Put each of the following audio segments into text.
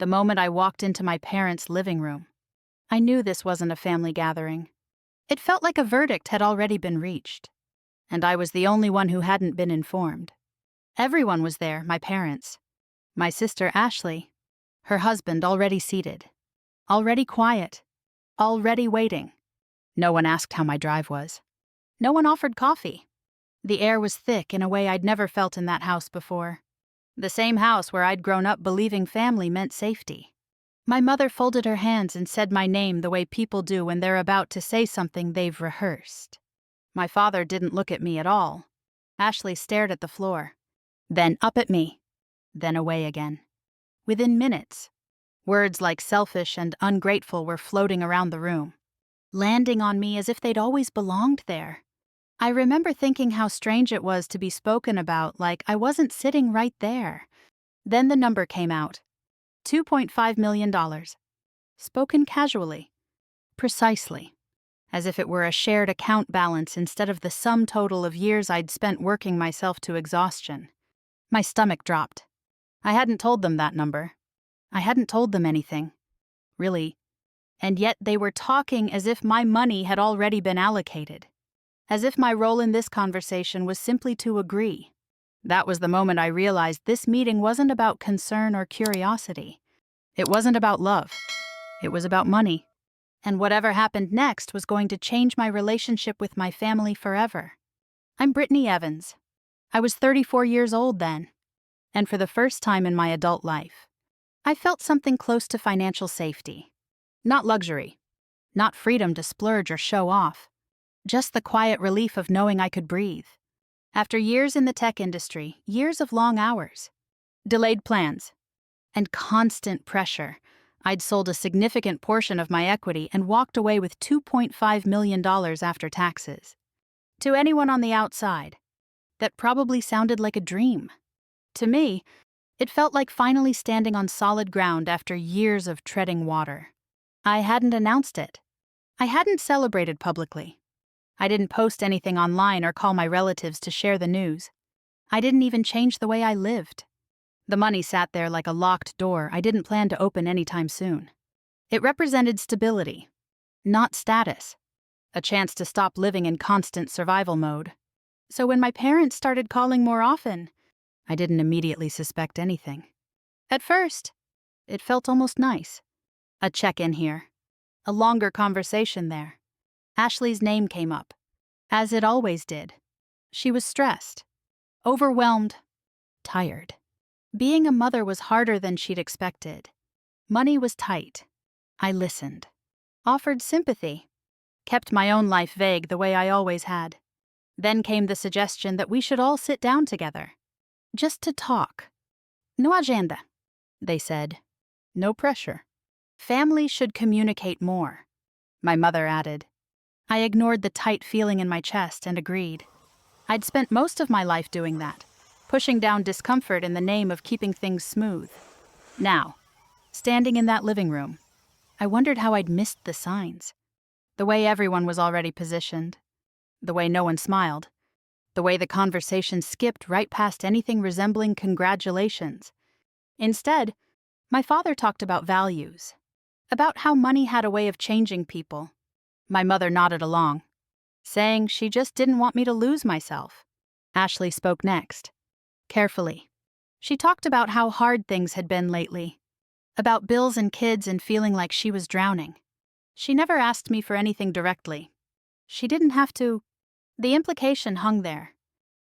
The moment I walked into my parents' living room, I knew this wasn't a family gathering. It felt like a verdict had already been reached, and I was the only one who hadn't been informed. Everyone was there, my parents, my sister Ashley, her husband already seated, already quiet, already waiting. No one asked how my drive was. No one offered coffee. The air was thick in a way I'd never felt in that house before. The same house where I'd grown up believing family meant safety. My mother folded her hands and said my name the way people do when they're about to say something they've rehearsed. My father didn't look at me at all. Ashley stared at the floor, then up at me, then away again. Within minutes, words like selfish and ungrateful were floating around the room, landing on me as if they'd always belonged there. I remember thinking how strange it was to be spoken about like I wasn't sitting right there. Then the number came out. $2.5 million. Spoken casually. Precisely. As if it were a shared account balance instead of the sum total of years I'd spent working myself to exhaustion. My stomach dropped. I hadn't told them that number. I hadn't told them anything. Really. And yet they were talking as if my money had already been allocated. As if my role in this conversation was simply to agree. That was the moment I realized this meeting wasn't about concern or curiosity. It wasn't about love. It was about money. And whatever happened next was going to change my relationship with my family forever. I'm Brittany Evans. I was 34 years old then. And for the first time in my adult life, I felt something close to financial safety. Not luxury. Not freedom to splurge or show off. Just the quiet relief of knowing I could breathe. After years in the tech industry, years of long hours, delayed plans, and constant pressure, I'd sold a significant portion of my equity and walked away with $2.5 million after taxes. To anyone on the outside, that probably sounded like a dream. To me, it felt like finally standing on solid ground after years of treading water. I hadn't announced it. I hadn't celebrated publicly. I didn't post anything online or call my relatives to share the news. I didn't even change the way I lived. The money sat there like a locked door I didn't plan to open anytime soon. It represented stability, not status, a chance to stop living in constant survival mode. So when my parents started calling more often, I didn't immediately suspect anything. At first, it felt almost nice. A check-in here, a longer conversation there. Ashley's name came up, as it always did. She was stressed, overwhelmed, tired. Being a mother was harder than she'd expected. Money was tight. I listened, offered sympathy, kept my own life vague the way I always had. Then came the suggestion that we should all sit down together, just to talk. No agenda, they said. No pressure. Family should communicate more, my mother added. I ignored the tight feeling in my chest and agreed. I'd spent most of my life doing that, pushing down discomfort in the name of keeping things smooth. Now, standing in that living room, I wondered how I'd missed the signs. The way everyone was already positioned. The way no one smiled. The way the conversation skipped right past anything resembling congratulations. Instead, my father talked about values, about how money had a way of changing people. My mother nodded along, saying she just didn't want me to lose myself. Ashley spoke next, carefully. She talked about how hard things had been lately, about bills and kids and feeling like she was drowning. She never asked me for anything directly. She didn't have to. The implication hung there,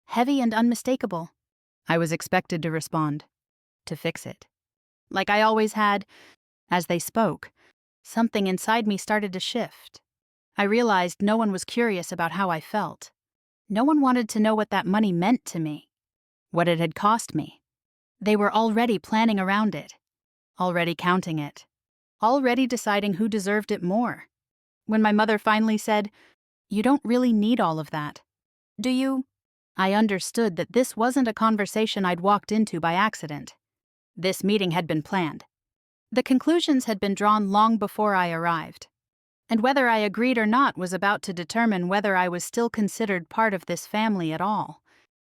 heavy and unmistakable. I was expected to respond, to fix it. Like I always had. As they spoke, something inside me started to shift. I realized no one was curious about how I felt. No one wanted to know what that money meant to me, what it had cost me. They were already planning around it, already counting it, already deciding who deserved it more. When my mother finally said, "You don't really need all of that, do you?" I understood that this wasn't a conversation I'd walked into by accident. This meeting had been planned. The conclusions had been drawn long before I arrived. And whether I agreed or not was about to determine whether I was still considered part of this family at all.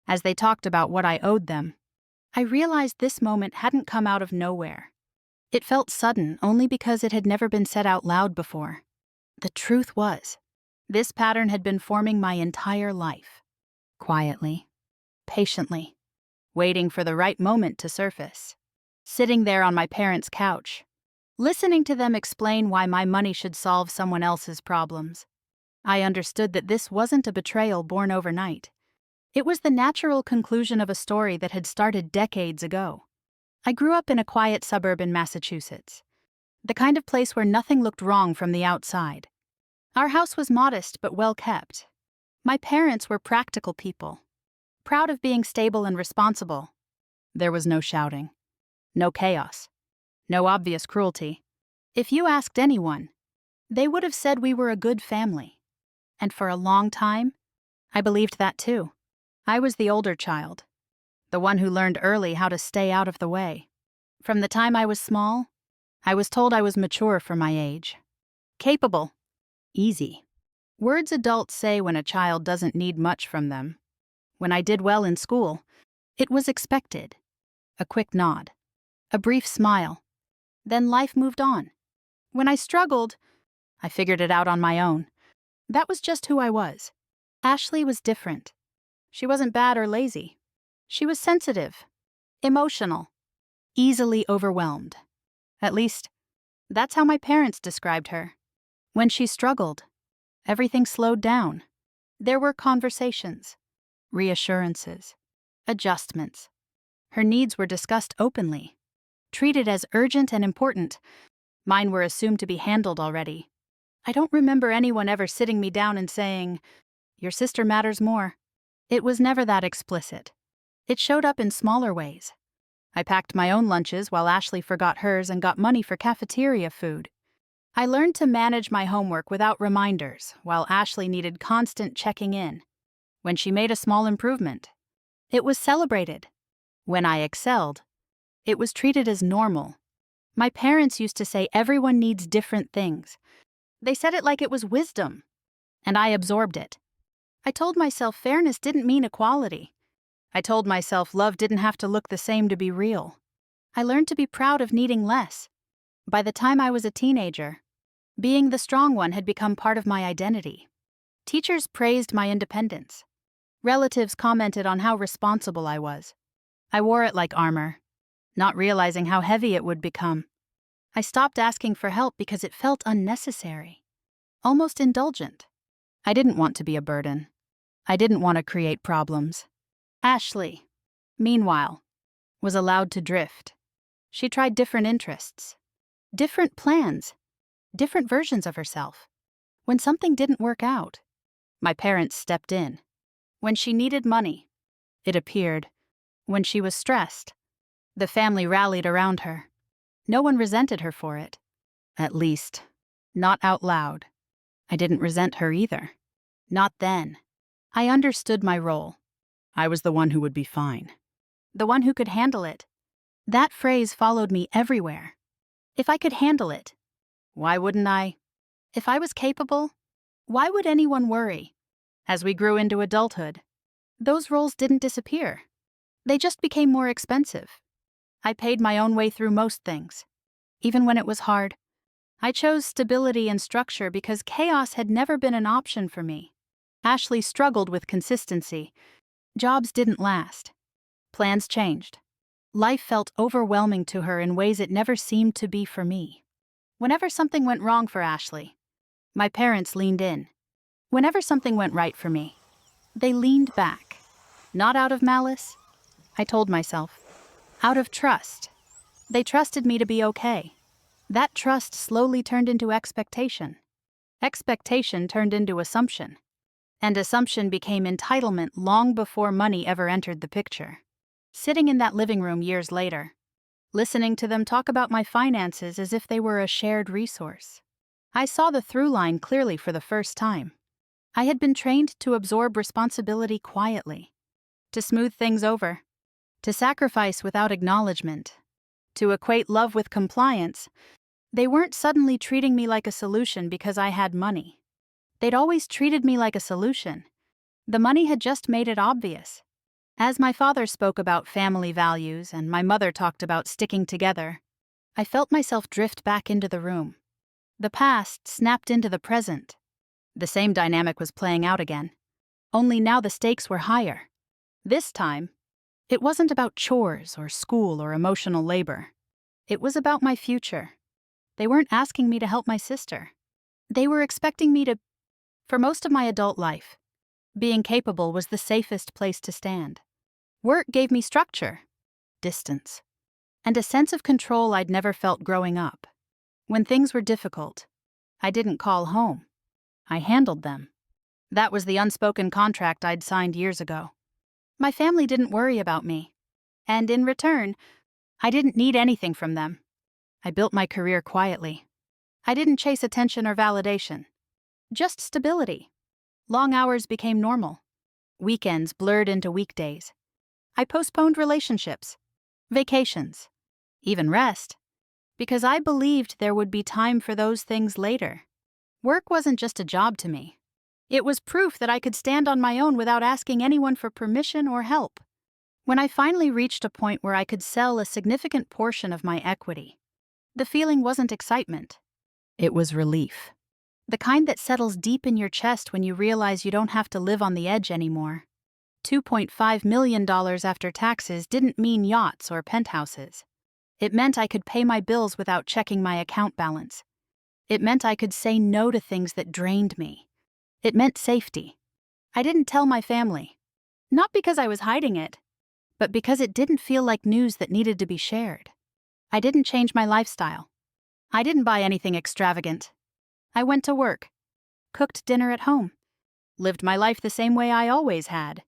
As they talked about what I owed them, I realized this moment hadn't come out of nowhere. It felt sudden only because it had never been said out loud before. The truth was, this pattern had been forming my entire life. Quietly, patiently, waiting for the right moment to surface. Sitting there on my parents' couch, listening to them explain why my money should solve someone else's problems. I understood that this wasn't a betrayal born overnight. It was the natural conclusion of a story that had started decades ago. I grew up in a quiet suburb in Massachusetts, the kind of place where nothing looked wrong from the outside. Our house was modest but well kept. My parents were practical people, proud of being stable and responsible. There was no shouting, no chaos, no obvious cruelty. If you asked anyone, they would have said we were a good family. And for a long time, I believed that too. I was the older child, the one who learned early how to stay out of the way. From the time I was small, I was told I was mature for my age. Capable. Easy. Words adults say when a child doesn't need much from them. When I did well in school, it was expected. A quick nod. A brief smile. Then life moved on. When I struggled, I figured it out on my own. That was just who I was. Ashley was different. She wasn't bad or lazy. She was sensitive, emotional, easily overwhelmed. At least, that's how my parents described her. When she struggled, everything slowed down. There were conversations, reassurances, adjustments. Her needs were discussed openly, treated as urgent and important. Mine were assumed to be handled already. I don't remember anyone ever sitting me down and saying, "Your sister matters more." It was never that explicit. It showed up in smaller ways. I packed my own lunches while Ashley forgot hers and got money for cafeteria food. I learned to manage my homework without reminders, while Ashley needed constant checking in. When she made a small improvement, it was celebrated. When I excelled, it was treated as normal. My parents used to say everyone needs different things. They said it like it was wisdom, and I absorbed it. I told myself fairness didn't mean equality. I told myself love didn't have to look the same to be real. I learned to be proud of needing less. By the time I was a teenager, being the strong one had become part of my identity. Teachers praised my independence. Relatives commented on how responsible I was. I wore it like armor, not realizing how heavy it would become. I stopped asking for help because it felt unnecessary, almost indulgent. I didn't want to be a burden. I didn't want to create problems. Ashley, meanwhile, was allowed to drift. She tried different interests, different plans, different versions of herself. When something didn't work out, my parents stepped in. When she needed money, it appeared. When she was stressed, the family rallied around her. No one resented her for it. At least, not out loud. I didn't resent her either. Not then. I understood my role. I was the one who would be fine. The one who could handle it. That phrase followed me everywhere. If I could handle it, why wouldn't I? If I was capable, why would anyone worry? As we grew into adulthood, those roles didn't disappear. They just became more expensive. I paid my own way through most things. Even when it was hard, I chose stability and structure because chaos had never been an option for me. Ashley struggled with consistency. Jobs didn't last. Plans changed. Life felt overwhelming to her in ways it never seemed to be for me. Whenever something went wrong for Ashley, my parents leaned in. Whenever something went right for me, they leaned back. Not out of malice, I told myself. Out of trust. They trusted me to be okay. That trust slowly turned into expectation. Expectation turned into assumption. And assumption became entitlement long before money ever entered the picture. Sitting in that living room years later, listening to them talk about my finances as if they were a shared resource, I saw the through line clearly for the first time. I had been trained to absorb responsibility quietly, to smooth things over, to sacrifice without acknowledgement, to equate love with compliance. They weren't suddenly treating me like a solution because I had money. They'd always treated me like a solution. The money had just made it obvious. As my father spoke about family values and my mother talked about sticking together, I felt myself drift back into the room. The past snapped into the present. The same dynamic was playing out again. Only now the stakes were higher. This time, it wasn't about chores or school or emotional labor. It was about my future. They weren't asking me to help my sister. They were expecting me to. For most of my adult life, being capable was the safest place to stand. Work gave me structure, distance, and a sense of control I'd never felt growing up. When things were difficult, I didn't call home. I handled them. That was the unspoken contract I'd signed years ago. My family didn't worry about me, and in return, I didn't need anything from them. I built my career quietly. I didn't chase attention or validation. Just stability. Long hours became normal. Weekends blurred into weekdays. I postponed relationships, vacations, even rest, because I believed there would be time for those things later. Work wasn't just a job to me. It was proof that I could stand on my own without asking anyone for permission or help. When I finally reached a point where I could sell a significant portion of my equity, the feeling wasn't excitement. It was relief. The kind that settles deep in your chest when you realize you don't have to live on the edge anymore. $2.5 million after taxes didn't mean yachts or penthouses. It meant I could pay my bills without checking my account balance. It meant I could say no to things that drained me. It meant safety. I didn't tell my family. Not because I was hiding it, but because it didn't feel like news that needed to be shared. I didn't change my lifestyle. I didn't buy anything extravagant. I went to work, cooked dinner at home, lived my life the same way I always had.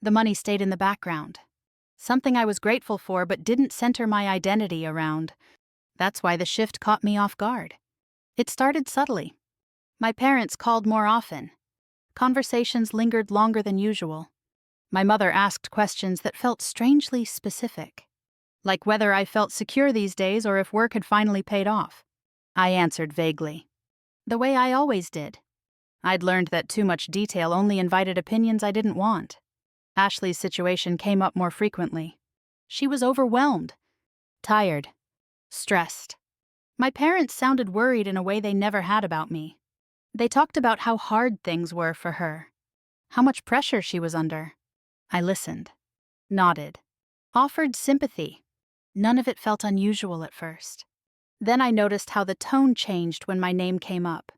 The money stayed in the background. Something I was grateful for but didn't center my identity around. That's why the shift caught me off guard. It started subtly. My parents called more often. Conversations lingered longer than usual. My mother asked questions that felt strangely specific, like whether I felt secure these days or if work had finally paid off. I answered vaguely, the way I always did. I'd learned that too much detail only invited opinions I didn't want. Ashley's situation came up more frequently. She was overwhelmed, tired, stressed. My parents sounded worried in a way they never had about me. They talked about how hard things were for her, how much pressure she was under. I listened, nodded, offered sympathy. None of it felt unusual at first. Then I noticed how the tone changed when my name came up.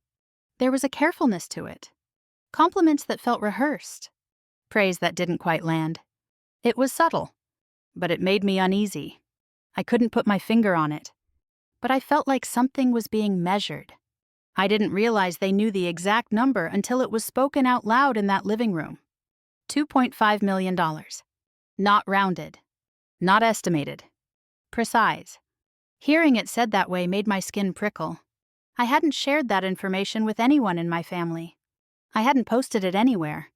There was a carefulness to it. Compliments that felt rehearsed. Praise that didn't quite land. It was subtle, but it made me uneasy. I couldn't put my finger on it, but I felt like something was being measured. I didn't realize they knew the exact number until it was spoken out loud in that living room. $2.5 million. Not rounded. Not estimated. Precise. Hearing it said that way made my skin prickle. I hadn't shared that information with anyone in my family. I hadn't posted it anywhere.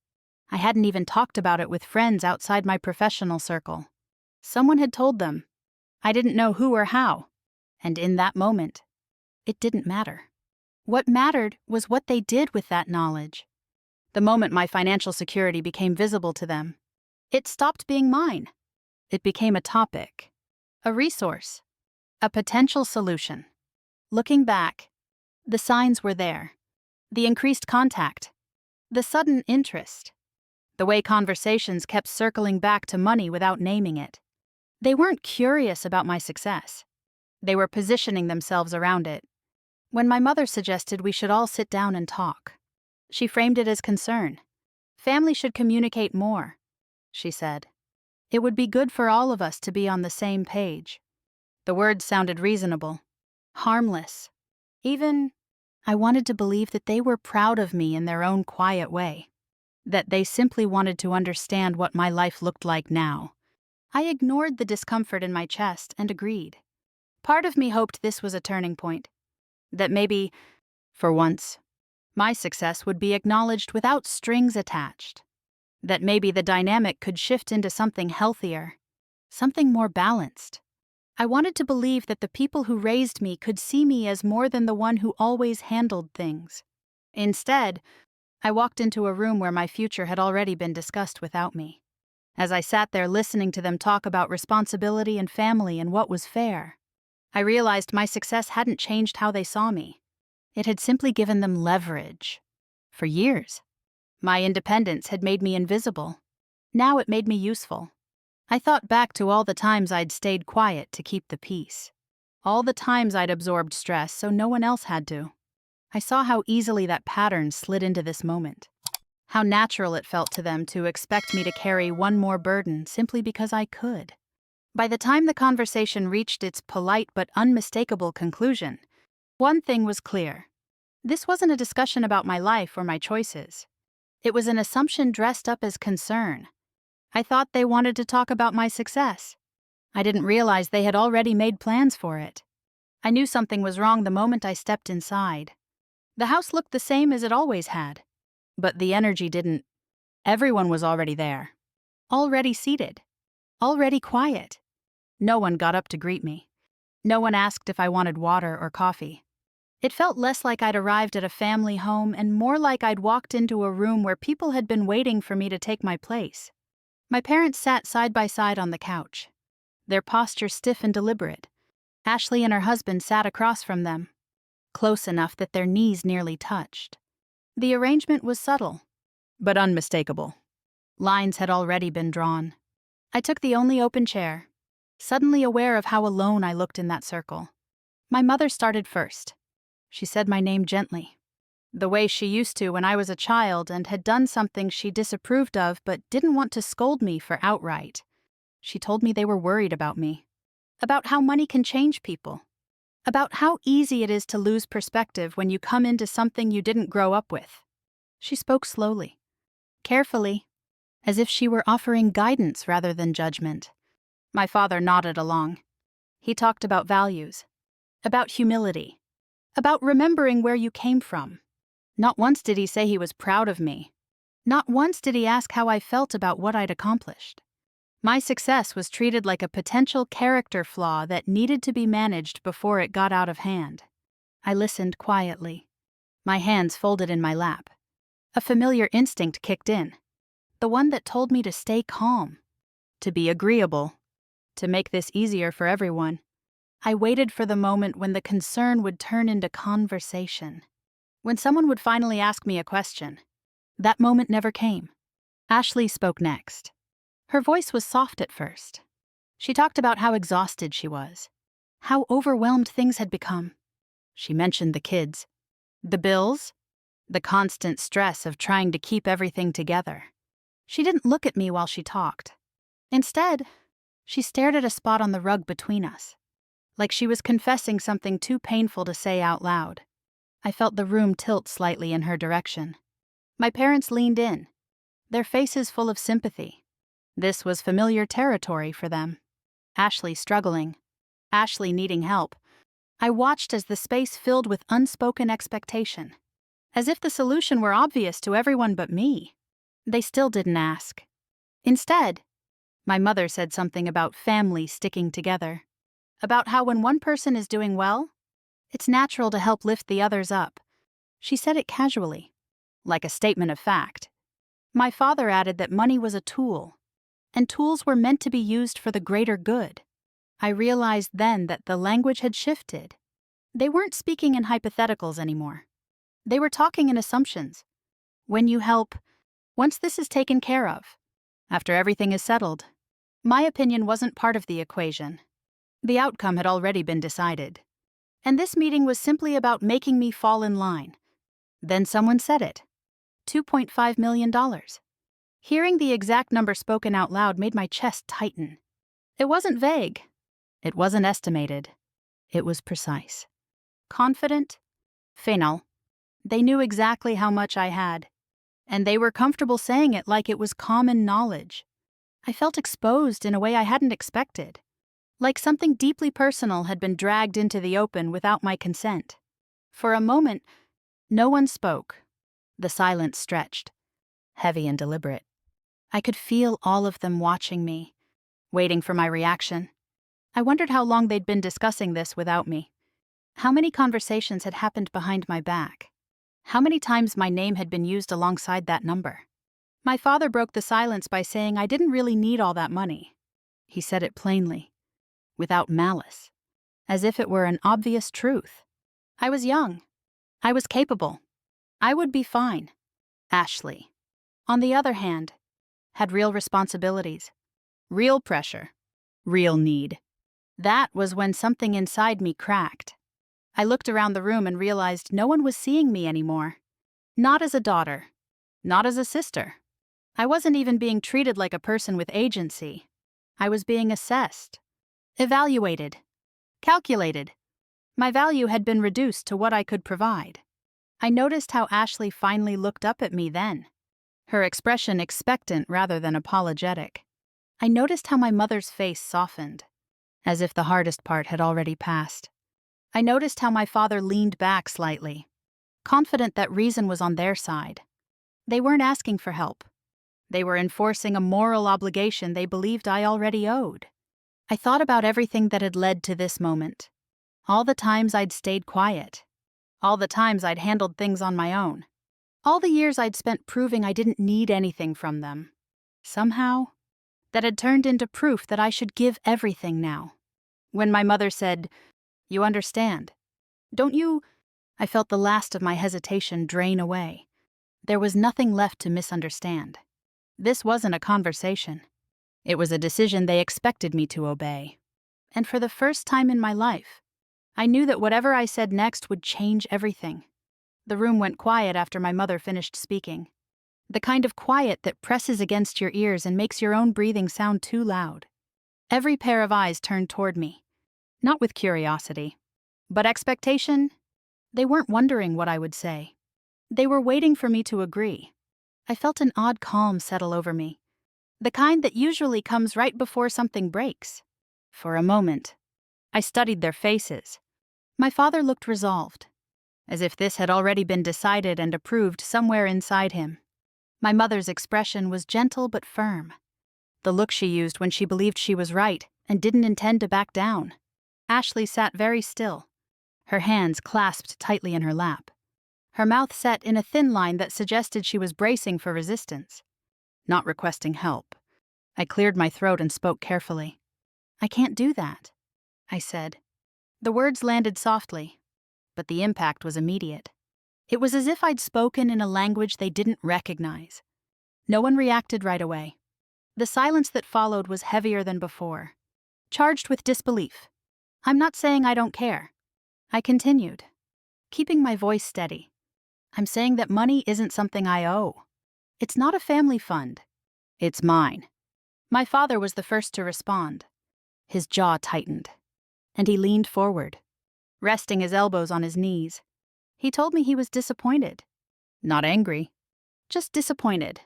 I hadn't even talked about it with friends outside my professional circle. Someone had told them. I didn't know who or how. And in that moment, it didn't matter. What mattered was what they did with that knowledge. The moment my financial security became visible to them, it stopped being mine. It became a topic, a resource, a potential solution. Looking back, the signs were there. The increased contact, the sudden interest, the way conversations kept circling back to money without naming it. They weren't curious about my success. They were positioning themselves around it. When my mother suggested we should all sit down and talk, she framed it as concern. Family should communicate more, she said. It would be good for all of us to be on the same page. The words sounded reasonable, harmless. Even, I wanted to believe that they were proud of me in their own quiet way, that they simply wanted to understand what my life looked like now. I ignored the discomfort in my chest and agreed. Part of me hoped this was a turning point, that maybe, for once, my success would be acknowledged without strings attached, that maybe the dynamic could shift into something healthier, something more balanced. I wanted to believe that the people who raised me could see me as more than the one who always handled things. Instead, I walked into a room where my future had already been discussed without me. As I sat there listening to them talk about responsibility and family and what was fair, I realized my success hadn't changed how they saw me. It had simply given them leverage. For years, my independence had made me invisible. Now it made me useful. I thought back to all the times I'd stayed quiet to keep the peace. All the times I'd absorbed stress so no one else had to. I saw how easily that pattern slid into this moment. How natural it felt to them to expect me to carry one more burden simply because I could. By the time the conversation reached its polite but unmistakable conclusion, one thing was clear. This wasn't a discussion about my life or my choices. It was an assumption dressed up as concern. I thought they wanted to talk about my success. I didn't realize they had already made plans for it. I knew something was wrong the moment I stepped inside. The house looked the same as it always had, but the energy didn't. Everyone was already there. Already seated. Already quiet. No one got up to greet me. No one asked if I wanted water or coffee. It felt less like I'd arrived at a family home and more like I'd walked into a room where people had been waiting for me to take my place. My parents sat side by side on the couch, their posture stiff and deliberate. Ashley and her husband sat across from them, close enough that their knees nearly touched. The arrangement was subtle, but unmistakable. Lines had already been drawn. I took the only open chair, suddenly aware of how alone I looked in that circle. My mother started first. She said my name gently, the way she used to when I was a child and had done something she disapproved of but didn't want to scold me for outright. She told me they were worried about me, about how money can change people, about how easy it is to lose perspective when you come into something you didn't grow up with. She spoke slowly, carefully, as if she were offering guidance rather than judgment. My father nodded along. He talked about values, about humility, about remembering where you came from. Not once did he say he was proud of me. Not once did he ask how I felt about what I'd accomplished. My success was treated like a potential character flaw that needed to be managed before it got out of hand. I listened quietly, my hands folded in my lap. A familiar instinct kicked in, the one that told me to stay calm, to be agreeable, to make this easier for everyone. I waited for the moment when the concern would turn into conversation, when someone would finally ask me a question. That moment never came. Ashley spoke next. Her voice was soft at first. She talked about how exhausted she was, how overwhelmed things had become. She mentioned the kids, the bills, the constant stress of trying to keep everything together. She didn't look at me while she talked. Instead, she stared at a spot on the rug between us, like she was confessing something too painful to say out loud. I felt the room tilt slightly in her direction. My parents leaned in, their faces full of sympathy. This was familiar territory for them. Ashley struggling, Ashley needing help. I watched as the space filled with unspoken expectation, as if the solution were obvious to everyone but me. They still didn't ask. Instead, my mother said something about family sticking together, about how when one person is doing well, it's natural to help lift the others up. She said it casually, like a statement of fact. My father added that money was a tool, and tools were meant to be used for the greater good. I realized then that the language had shifted. They weren't speaking in hypotheticals anymore. They were talking in assumptions. When you help, once this is taken care of, after everything is settled, my opinion wasn't part of the equation. The outcome had already been decided. And this meeting was simply about making me fall in line. Then someone said it. $2.5 million. Hearing the exact number spoken out loud made my chest tighten. It wasn't vague. It wasn't estimated. It was precise. Confident. Final. They knew exactly how much I had, and they were comfortable saying it like it was common knowledge. I felt exposed in a way I hadn't expected, like something deeply personal had been dragged into the open without my consent. For a moment, no one spoke. The silence stretched, heavy and deliberate. I could feel all of them watching me, waiting for my reaction. I wondered how long they'd been discussing this without me. How many conversations had happened behind my back? How many times my name had been used alongside that number? My father broke the silence by saying I didn't really need all that money. He said it plainly, without malice. as if it were an obvious truth. I was young. I was capable. I would be fine. Ashley, on the other hand, had real responsibilities, real pressure, real need. That was when something inside me cracked. I looked around the room and realized no one was seeing me anymore. Not as a daughter. Not as a sister. I wasn't even being treated like a person with agency. I was being assessed, evaluated, calculated. My value had been reduced to what I could provide. I noticed how Ashley finally looked up at me then, her expression expectant rather than apologetic. I noticed how my mother's face softened, as if the hardest part had already passed. I noticed how my father leaned back slightly, confident that reason was on their side. They weren't asking for help. They were enforcing a moral obligation they believed I already owed. I thought about everything that had led to this moment. All the times I'd stayed quiet. All the times I'd handled things on my own. All the years I'd spent proving I didn't need anything from them. Somehow, that had turned into proof that I should give everything now. When my mother said, "You understand, don't you?" I felt the last of my hesitation drain away. There was nothing left to misunderstand. This wasn't a conversation. It was a decision they expected me to obey. And for the first time in my life, I knew that whatever I said next would change everything. The room went quiet after my mother finished speaking. The kind of quiet that presses against your ears and makes your own breathing sound too loud. Every pair of eyes turned toward me, not with curiosity, but expectation. They weren't wondering what I would say. They were waiting for me to agree. I felt an odd calm settle over me, the kind that usually comes right before something breaks. For a moment, I studied their faces. My father looked resolved, as if this had already been decided and approved somewhere inside him. My mother's expression was gentle but firm, the look she used when she believed she was right and didn't intend to back down. Ashley sat very still, her hands clasped tightly in her lap, her mouth set in a thin line that suggested she was bracing for resistance, not requesting help. I cleared my throat and spoke carefully. "I can't do that," I said. The words landed softly, but the impact was immediate. It was as if I'd spoken in a language they didn't recognize. No one reacted right away. The silence that followed was heavier than before, charged with disbelief. "I'm not saying I don't care," I continued, keeping my voice steady. "I'm saying that money isn't something I owe. It's not a family fund. It's mine." My father was the first to respond. His jaw tightened, and he leaned forward, resting his elbows on his knees. He told me he was disappointed. Not angry, just disappointed.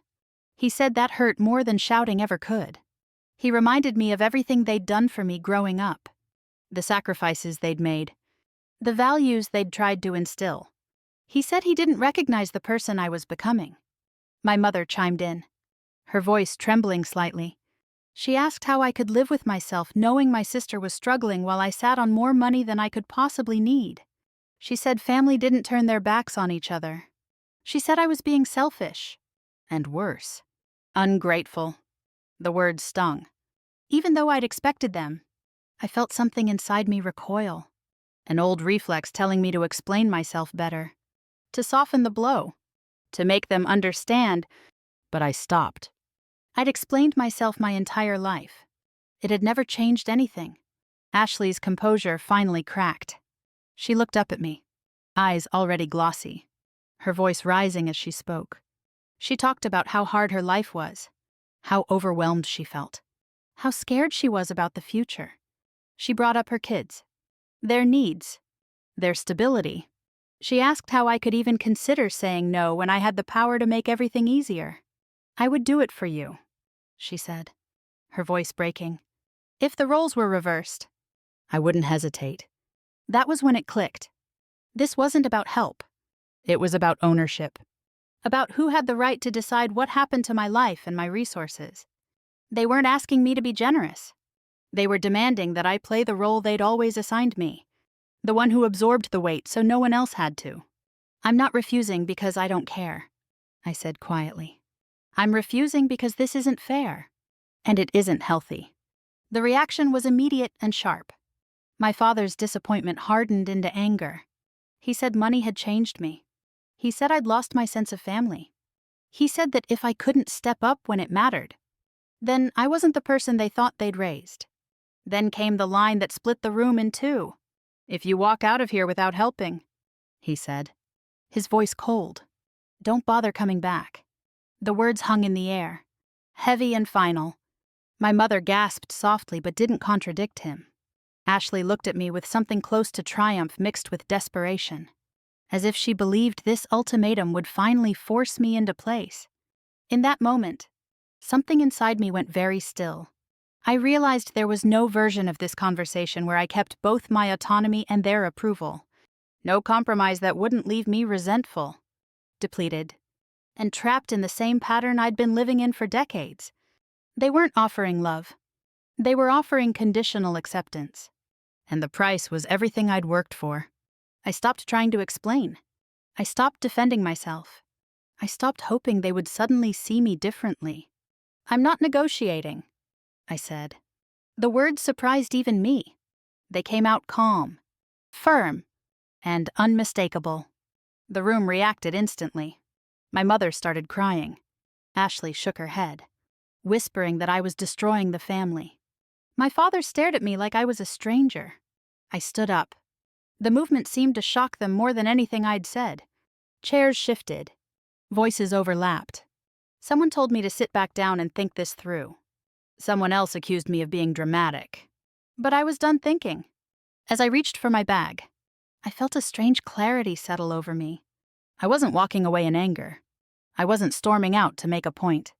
He said that hurt more than shouting ever could. He reminded me of everything they'd done for me growing up, the sacrifices they'd made, the values they'd tried to instill. He said he didn't recognize the person I was becoming. My mother chimed in, her voice trembling slightly. She asked how I could live with myself knowing my sister was struggling while I sat on more money than I could possibly need. She said family didn't turn their backs on each other. She said I was being selfish. And worse, ungrateful. The words stung. Even though I'd expected them, I felt something inside me recoil. An old reflex telling me to explain myself better, to soften the blow, to make them understand, but I stopped. I'd explained myself my entire life. It had never changed anything. Ashley's composure finally cracked. She looked up at me, eyes already glossy, her voice rising as she spoke. She talked about how hard her life was, how overwhelmed she felt, how scared she was about the future. She brought up her kids, their needs, their stability. She asked how I could even consider saying no when I had the power to make everything easier. "I would do it for you," she said, her voice breaking. "If the roles were reversed, I wouldn't hesitate." That was when it clicked. This wasn't about help. It was about ownership. About who had the right to decide what happened to my life and my resources. They weren't asking me to be generous. They were demanding that I play the role they'd always assigned me, the one who absorbed the weight so no one else had to. "I'm not refusing because I don't care," I said quietly. "I'm refusing because this isn't fair, and it isn't healthy." The reaction was immediate and sharp. My father's disappointment hardened into anger. He said money had changed me. He said I'd lost my sense of family. He said that if I couldn't step up when it mattered, then I wasn't the person they thought they'd raised. Then came the line that split the room in two. "If you walk out of here without helping," he said, his voice cold, "don't bother coming back." The words hung in the air, heavy and final. My mother gasped softly but didn't contradict him. Ashley looked at me with something close to triumph mixed with desperation, as if she believed this ultimatum would finally force me into place. In that moment, something inside me went very still. I realized there was no version of this conversation where I kept both my autonomy and their approval. No compromise that wouldn't leave me resentful, depleted, and trapped in the same pattern I'd been living in for decades. They weren't offering love. They were offering conditional acceptance. And the price was everything I'd worked for. I stopped trying to explain. I stopped defending myself. I stopped hoping they would suddenly see me differently. "I'm not negotiating," I said. The words surprised even me. They came out calm, firm, and unmistakable. The room reacted instantly. My mother started crying. Ashley shook her head, whispering that I was destroying the family. My father stared at me like I was a stranger. I stood up. The movement seemed to shock them more than anything I'd said. Chairs shifted. Voices overlapped. Someone told me to sit back down and think this through. Someone else accused me of being dramatic. But I was done thinking. As I reached for my bag, I felt a strange clarity settle over me. I wasn't walking away in anger. I wasn't storming out to make a point.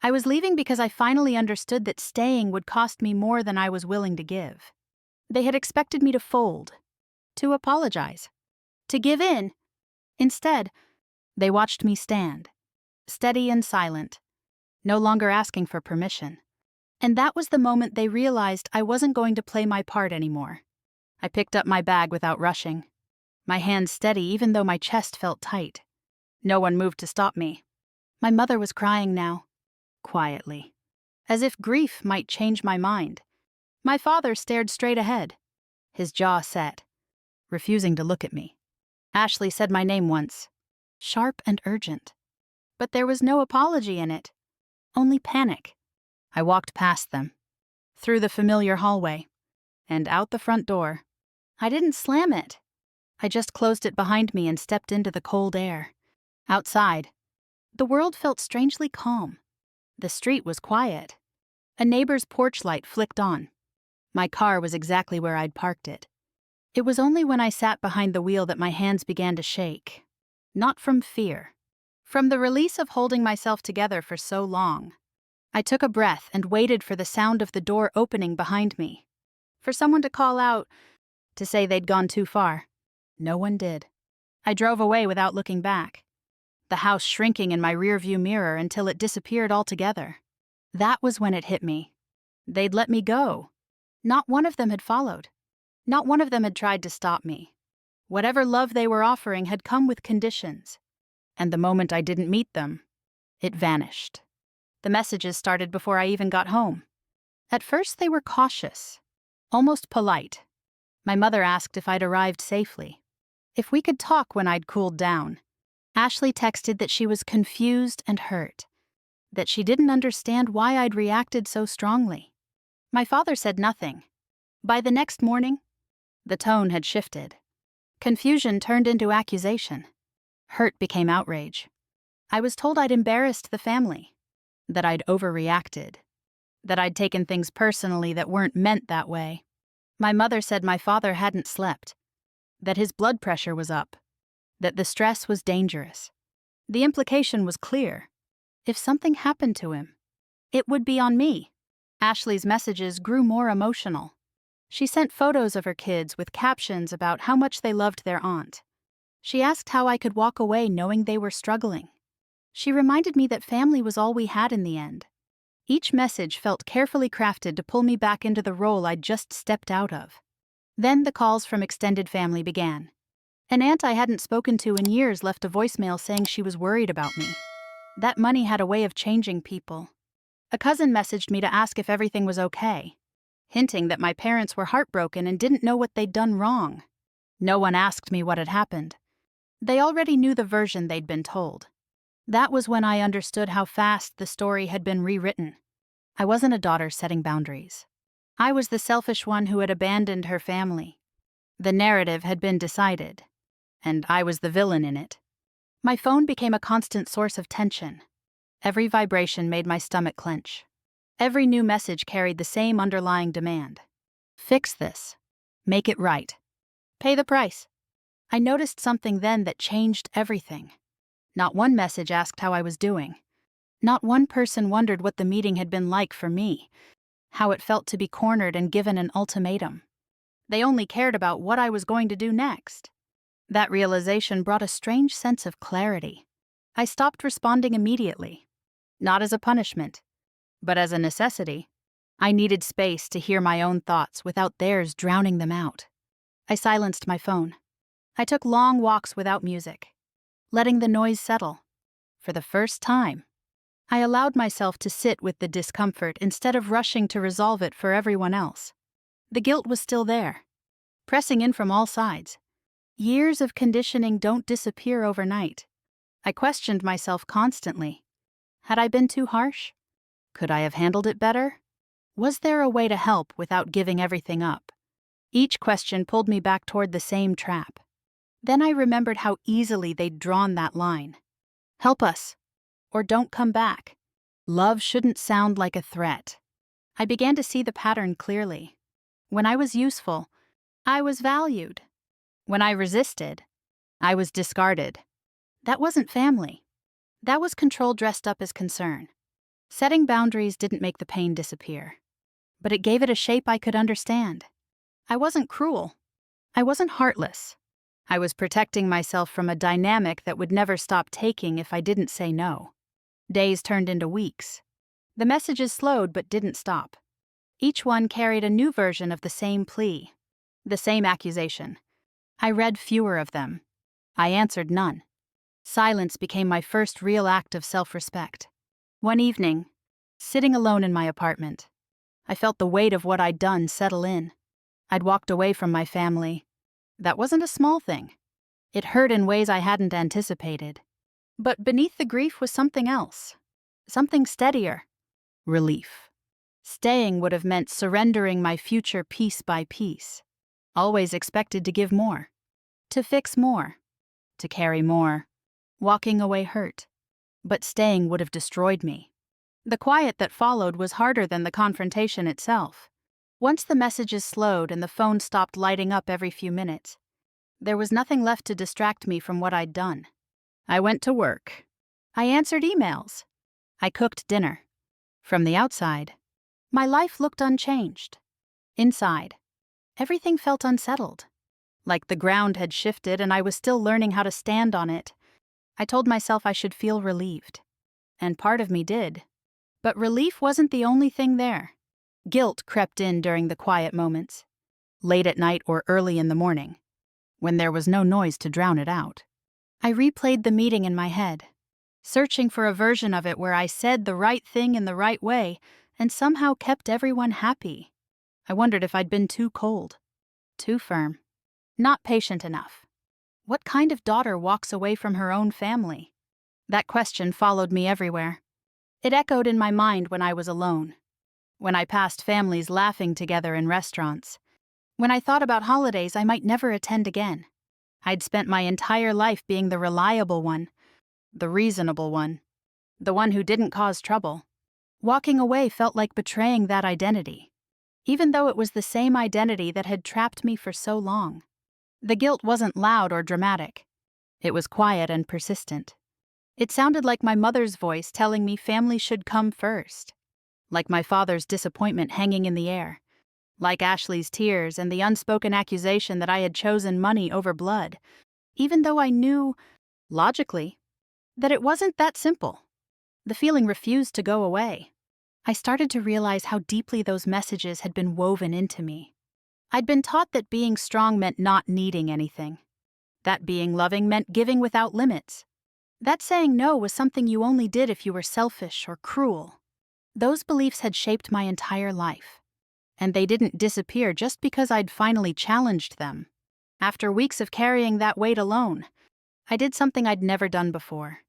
I was leaving because I finally understood that staying would cost me more than I was willing to give. They had expected me to fold, to apologize, to give in. Instead, they watched me stand, steady and silent, no longer asking for permission. And that was the moment they realized I wasn't going to play my part anymore. I picked up my bag without rushing, my hands steady even though my chest felt tight. No one moved to stop me. My mother was crying now, quietly, as if grief might change my mind. My father stared straight ahead, his jaw set, refusing to look at me. Ashley said my name once, sharp and urgent. But there was no apology in it, only panic. I walked past them, through the familiar hallway, and out the front door. I didn't slam it. I just closed it behind me and stepped into the cold air. Outside, the world felt strangely calm. The street was quiet. A neighbor's porch light flicked on. My car was exactly where I'd parked it. It was only when I sat behind the wheel that my hands began to shake. Not from fear. From the release of holding myself together for so long. I took a breath and waited for the sound of the door opening behind me. For someone to call out, to say they'd gone too far. No one did. I drove away without looking back, the house shrinking in my rearview mirror until it disappeared altogether. That was when it hit me. They'd let me go. Not one of them had followed. Not one of them had tried to stop me. Whatever love they were offering had come with conditions. And the moment I didn't meet them, it vanished. The messages started before I even got home. At first they were cautious, almost polite. My mother asked if I'd arrived safely, if we could talk when I'd cooled down. Ashley texted that she was confused and hurt, that she didn't understand why I'd reacted so strongly. My father said nothing. By the next morning, the tone had shifted. Confusion turned into accusation. Hurt became outrage. I was told I'd embarrassed the family, that I'd overreacted, that I'd taken things personally that weren't meant that way. My mother said my father hadn't slept, that his blood pressure was up, that the stress was dangerous. The implication was clear. If something happened to him, it would be on me. Ashley's messages grew more emotional. She sent photos of her kids with captions about how much they loved their aunt. She asked how I could walk away knowing they were struggling. She reminded me that family was all we had in the end. Each message felt carefully crafted to pull me back into the role I'd just stepped out of. Then the calls from extended family began. An aunt I hadn't spoken to in years left a voicemail saying she was worried about me. That money had a way of changing people. A cousin messaged me to ask if everything was okay. hinting that my parents were heartbroken and didn't know what they'd done wrong. No one asked me what had happened. They already knew the version they'd been told. That was when I understood how fast the story had been rewritten. I wasn't a daughter setting boundaries. I was the selfish one who had abandoned her family. The narrative had been decided, and I was the villain in it. My phone became a constant source of tension. Every vibration made my stomach clench. Every new message carried the same underlying demand. Fix this. Make it right. Pay the price. I noticed something then that changed everything. Not one message asked how I was doing. Not one person wondered what the meeting had been like for me, how it felt to be cornered and given an ultimatum. They only cared about what I was going to do next. That realization brought a strange sense of clarity. I stopped responding immediately. Not as a punishment, but as a necessity. I needed space to hear my own thoughts without theirs drowning them out. I silenced my phone. I took long walks without music, letting the noise settle. For the first time, I allowed myself to sit with the discomfort instead of rushing to resolve it for everyone else. The guilt was still there, pressing in from all sides. Years of conditioning don't disappear overnight. I questioned myself constantly. Had I been too harsh? Could I have handled it better? Was there a way to help without giving everything up? Each question pulled me back toward the same trap. Then I remembered how easily they'd drawn that line. Help us, or don't come back. Love shouldn't sound like a threat. I began to see the pattern clearly. When I was useful, I was valued. When I resisted, I was discarded. That wasn't family. That was control dressed up as concern. Setting boundaries didn't make the pain disappear, but it gave it a shape I could understand. I wasn't cruel. I wasn't heartless. I was protecting myself from a dynamic that would never stop taking if I didn't say no. Days turned into weeks. The messages slowed but didn't stop. Each one carried a new version of the same plea, the same accusation. I read fewer of them. I answered none. Silence became my first real act of self-respect. One evening, sitting alone in my apartment, I felt the weight of what I'd done settle in. I'd walked away from my family. That wasn't a small thing. It hurt in ways I hadn't anticipated. But beneath the grief was something else. Something steadier. Relief. Staying would have meant surrendering my future piece by piece. Always expected to give more. To fix more. To carry more. Walking away hurt. But staying would have destroyed me. The quiet that followed was harder than the confrontation itself. Once the messages slowed and the phone stopped lighting up every few minutes, there was nothing left to distract me from what I'd done. I went to work. I answered emails. I cooked dinner. From the outside, my life looked unchanged. Inside, everything felt unsettled. Like the ground had shifted and I was still learning how to stand on it. I told myself I should feel relieved. And part of me did. But relief wasn't the only thing there. Guilt crept in during the quiet moments, late at night or early in the morning, when there was no noise to drown it out. I replayed the meeting in my head, searching for a version of it where I said the right thing in the right way and somehow kept everyone happy. I wondered if I'd been too cold, too firm, not patient enough. What kind of daughter walks away from her own family? That question followed me everywhere. It echoed in my mind when I was alone, when I passed families laughing together in restaurants, when I thought about holidays I might never attend again. I'd spent my entire life being the reliable one, the reasonable one, the one who didn't cause trouble. Walking away felt like betraying that identity, even though it was the same identity that had trapped me for so long. The guilt wasn't loud or dramatic. It was quiet and persistent. It sounded like my mother's voice telling me family should come first, like my father's disappointment hanging in the air, like Ashley's tears and the unspoken accusation that I had chosen money over blood, even though I knew, logically, that it wasn't that simple. The feeling refused to go away. I started to realize how deeply those messages had been woven into me. I'd been taught that being strong meant not needing anything, that being loving meant giving without limits, that saying no was something you only did if you were selfish or cruel. Those beliefs had shaped my entire life. And they didn't disappear just because I'd finally challenged them. After weeks of carrying that weight alone, I did something I'd never done before.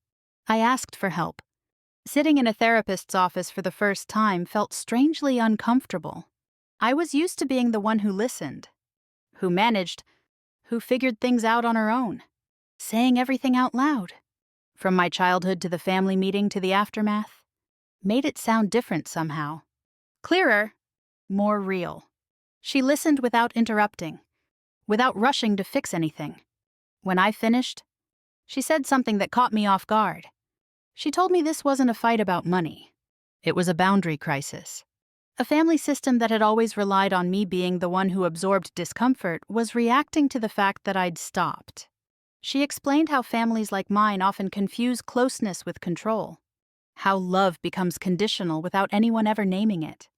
I asked for help. Sitting in a therapist's office for the first time felt strangely uncomfortable. I was used to being the one who listened, who managed, who figured things out on her own, saying everything out loud. From my childhood to the family meeting to the aftermath, made it sound different somehow. Clearer, more real. She listened without interrupting, without rushing to fix anything. When I finished, she said something that caught me off guard. She told me this wasn't a fight about money. It was a boundary crisis. A family system that had always relied on me being the one who absorbed discomfort was reacting to the fact that I'd stopped. She explained how families like mine often confuse closeness with control, how love becomes conditional without anyone ever naming it,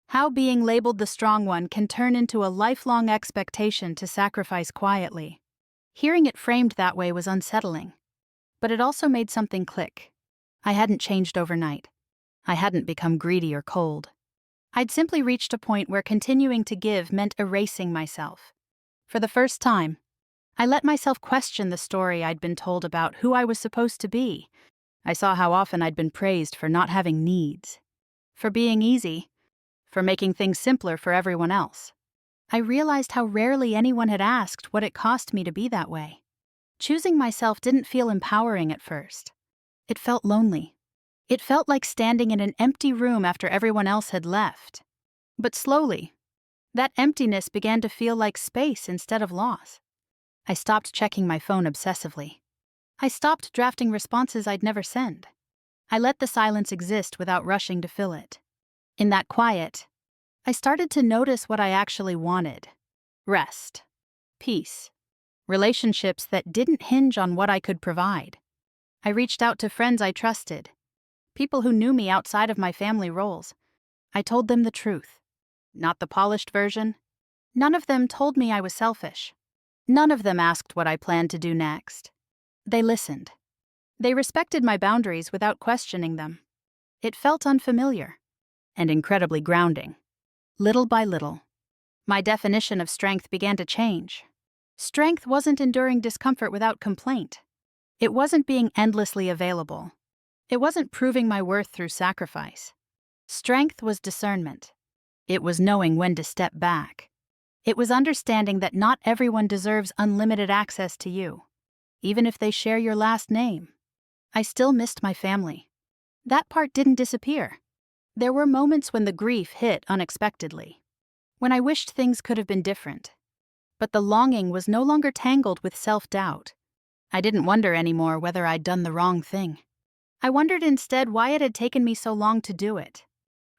how being labeled the strong one can turn into a lifelong expectation to sacrifice quietly. Hearing it framed that way was unsettling, but it also made something click. I hadn't changed overnight. I hadn't become greedy or cold. I'd simply reached a point where continuing to give meant erasing myself. For the first time, I let myself question the story I'd been told about who I was supposed to be. I saw how often I'd been praised for not having needs, for being easy, for making things simpler for everyone else. I realized how rarely anyone had asked what it cost me to be that way. Choosing myself didn't feel empowering at first. It felt lonely. It felt like standing in an empty room after everyone else had left. But slowly, that emptiness began to feel like space instead of loss. I stopped checking my phone obsessively. I stopped drafting responses I'd never send. I let the silence exist without rushing to fill it. In that quiet, I started to notice what I actually wanted. Rest. Peace. Relationships that didn't hinge on what I could provide. I reached out to friends I trusted, people who knew me outside of my family roles. I told them the truth, not the polished version. None of them told me I was selfish. None of them asked what I planned to do next. They listened. They respected my boundaries without questioning them. It felt unfamiliar and incredibly grounding. Little by little, my definition of strength began to change. Strength wasn't enduring discomfort without complaint. It wasn't being endlessly available. It wasn't proving my worth through sacrifice. Strength was discernment. It was knowing when to step back. It was understanding that not everyone deserves unlimited access to you, even if they share your last name. I still missed my family. That part didn't disappear. There were moments when the grief hit unexpectedly, when I wished things could have been different. But the longing was no longer tangled with self-doubt. I didn't wonder anymore whether I'd done the wrong thing. I wondered instead why it had taken me so long to do it.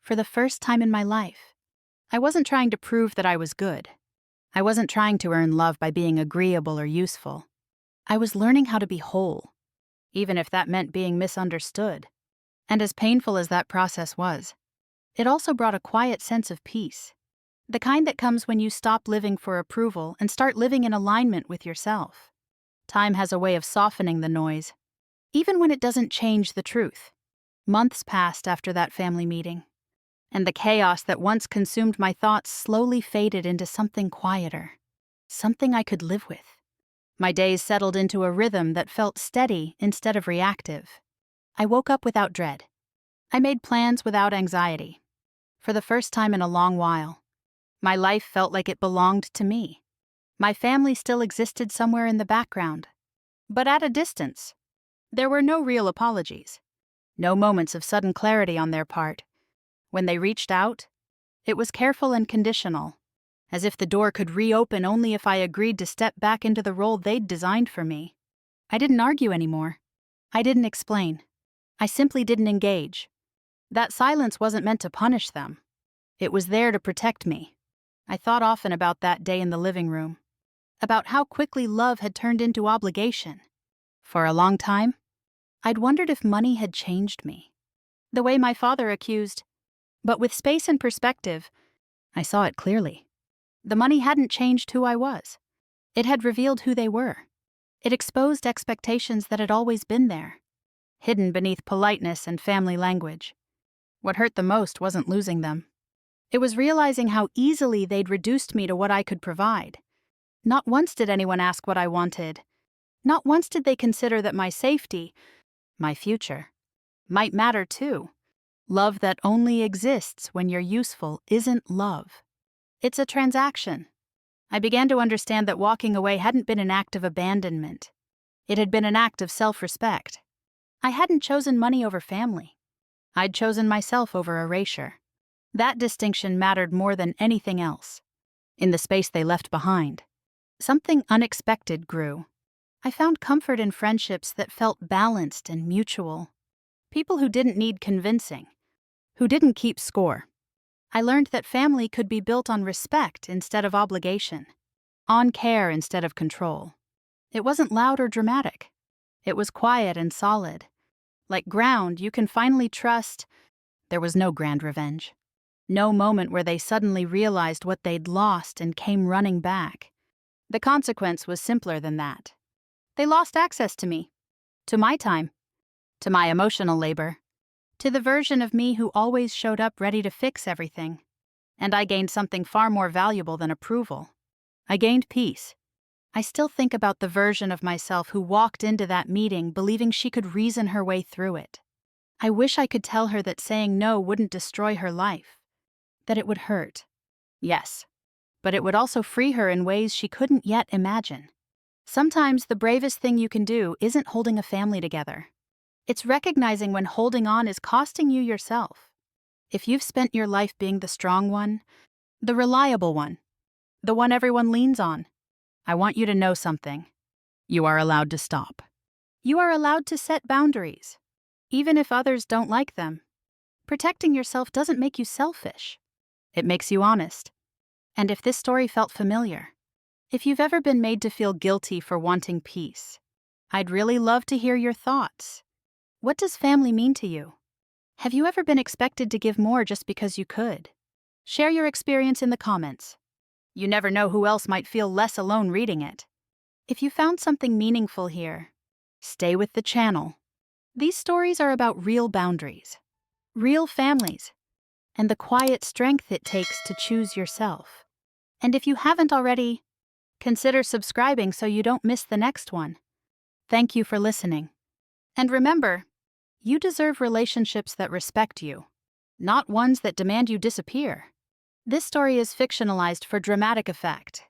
For the first time in my life, I wasn't trying to prove that I was good. I wasn't trying to earn love by being agreeable or useful. I was learning how to be whole, even if that meant being misunderstood. And as painful as that process was, it also brought a quiet sense of peace. The kind that comes when you stop living for approval and start living in alignment with yourself. Time has a way of softening the noise, even when it doesn't change the truth. Months passed after that family meeting, and the chaos that once consumed my thoughts slowly faded into something quieter, something I could live with. My days settled into a rhythm that felt steady instead of reactive. I woke up without dread. I made plans without anxiety. For the first time in a long while, my life felt like it belonged to me. My family still existed somewhere in the background, but at a distance. There were no real apologies, no moments of sudden clarity on their part. When they reached out, it was careful and conditional, as if the door could reopen only if I agreed to step back into the role they'd designed for me. I didn't argue anymore. I didn't explain. I simply didn't engage. That silence wasn't meant to punish them. It was there to protect me. I thought often about that day in the living room, about how quickly love had turned into obligation. For a long time, I'd wondered if money had changed me, the way my father accused. But with space and perspective, I saw it clearly. The money hadn't changed who I was. It had revealed who they were. It exposed expectations that had always been there, hidden beneath politeness and family language. What hurt the most wasn't losing them. It was realizing how easily they'd reduced me to what I could provide. Not once did anyone ask what I wanted. Not once did they consider that my safety, my future, might matter too. Love that only exists when you're useful isn't love. It's a transaction. I began to understand that walking away hadn't been an act of abandonment. It had been an act of self-respect. I hadn't chosen money over family. I'd chosen myself over erasure. That distinction mattered more than anything else. In the space they left behind, something unexpected grew. I found comfort in friendships that felt balanced and mutual. People who didn't need convincing, who didn't keep score. I learned that family could be built on respect instead of obligation, on care instead of control. It wasn't loud or dramatic. It was quiet and solid. Like ground you can finally trust. There was no grand revenge. No moment where they suddenly realized what they'd lost and came running back. The consequence was simpler than that. They lost access to me, to my time, to my emotional labor, to the version of me who always showed up ready to fix everything. And I gained something far more valuable than approval. I gained peace. I still think about the version of myself who walked into that meeting believing she could reason her way through it. I wish I could tell her that saying no wouldn't destroy her life, that it would hurt. Yes, but it would also free her in ways she couldn't yet imagine. Sometimes the bravest thing you can do isn't holding a family together. It's recognizing when holding on is costing you yourself. If you've spent your life being the strong one, the reliable one, the one everyone leans on, I want you to know something. You are allowed to stop. You are allowed to set boundaries, even if others don't like them. Protecting yourself doesn't make you selfish. It makes you honest. And if this story felt familiar, if you've ever been made to feel guilty for wanting peace, I'd really love to hear your thoughts. What does family mean to you? Have you ever been expected to give more just because you could? Share your experience in the comments. You never know who else might feel less alone reading it. If you found something meaningful here, stay with the channel. These stories are about real boundaries, real families, and the quiet strength it takes to choose yourself. And if you haven't already, consider subscribing so you don't miss the next one. Thank you for listening. And remember, you deserve relationships that respect you, not ones that demand you disappear. This story is fictionalized for dramatic effect.